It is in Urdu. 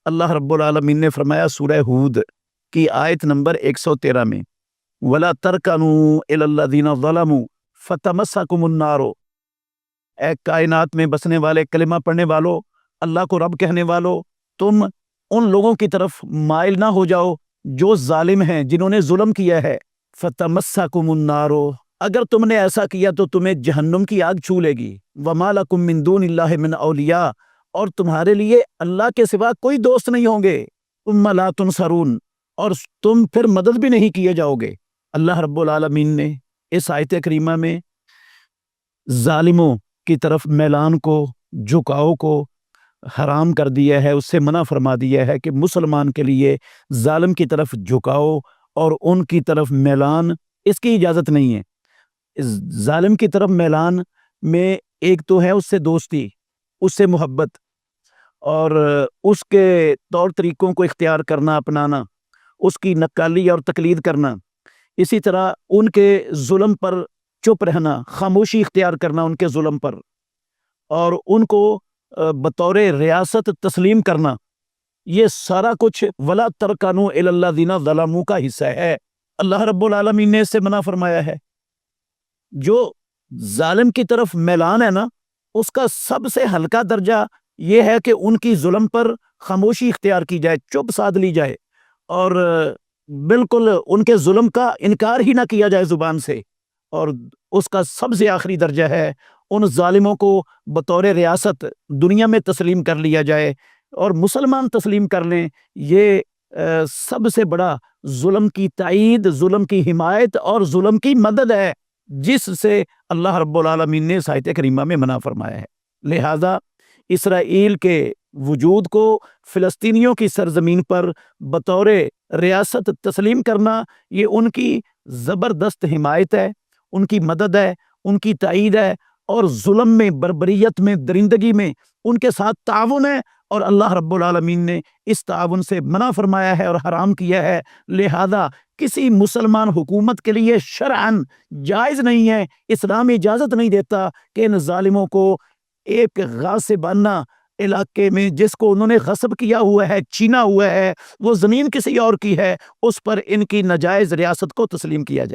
اللہ رب العالمین نے فرمایا سورہ ہود کی آیت نمبر 113 میں، وَلَا تَرْكَنُوا إِلَى الَّذِينَ ظَلَمُوا فَتَمَسَّكُمُ النَّارُ۔ اے کائنات میں بسنے والے، کلمہ پڑھنے والو، اللہ کو رب کہنے والو، تم ان لوگوں کی طرف مائل نہ ہو جاؤ جو ظالم ہیں، جنہوں نے ظلم کیا ہے۔ فَتَمَسَّكُمُ النَّارُ، اگر تم نے ایسا کیا تو تمہیں جہنم کی آگ چھو لے گی۔ وَمَا لَكُم مِّن دُونِ اللَّهِ مِنْ أَوْلِيَاءَ، اور تمہارے لیے اللہ کے سوا کوئی دوست نہیں ہوں گے۔ ثُمَّ لَا تُنصَرُونَ، اور تم پھر مدد بھی نہیں کیے جاؤ گے۔ اللہ رب العالمین نے اس آیت کریمہ میں ظالموں کی طرف میلان کو، جھکاؤ کو حرام کر دیا ہے، اس سے منع فرما دیا ہے کہ مسلمان کے لیے ظالم کی طرف جھکاؤ اور ان کی طرف میلان، اس کی اجازت نہیں ہے۔ ظالم کی طرف میلان میں ایک تو ہے اس سے دوستی، اس سے محبت، اور اس کے طور طریقوں کو اختیار کرنا، اپنانا، اس کی نقالی اور تقلید کرنا، اسی طرح ان کے ظلم پر چپ رہنا، خاموشی اختیار کرنا ان کے ظلم پر، اور ان کو بطور ریاست تسلیم کرنا، یہ سارا کچھ وَلَا تَرْكَنُوا إِلَى الَّذِينَ ظَلَمُوا کا حصہ ہے۔ اللہ رب العالمین نے اس سے منع فرمایا ہے۔ جو ظالم کی طرف میلان ہے نا، اس کا سب سے ہلکا درجہ یہ ہے کہ ان کی ظلم پر خاموشی اختیار کی جائے، چپ سادھ لی جائے، اور بالکل ان کے ظلم کا انکار ہی نہ کیا جائے زبان سے۔ اور اس کا سب سے آخری درجہ ہے ان ظالموں کو بطور ریاست دنیا میں تسلیم کر لیا جائے، اور مسلمان تسلیم کر لیں۔ یہ سب سے بڑا ظلم کی تائید، ظلم کی حمایت اور ظلم کی مدد ہے، جس سے اللہ رب العالمین نے اس آیت کریمہ میں منع فرمایا ہے۔ لہذا اسرائیل کے وجود کو فلسطینیوں کی سرزمین پر بطور ریاست تسلیم کرنا، یہ ان کی زبردست حمایت ہے، ان کی مدد ہے، ان کی تائید ہے، اور ظلم میں، بربریت میں، درندگی میں ان کے ساتھ تعاون ہے، اور اللہ رب العالمین نے اس تعاون سے منع فرمایا ہے اور حرام کیا ہے۔ لہذا کسی مسلمان حکومت کے لیے شرعاً جائز نہیں ہے، اسلام اجازت نہیں دیتا کہ ان ظالموں کو ایک غاصبانہ علاقے میں، جس کو انہوں نے غصب کیا ہوا ہے، چھینا ہوا ہے، وہ زمین کسی اور کی ہے، اس پر ان کی ناجائز ریاست کو تسلیم کیا جائے۔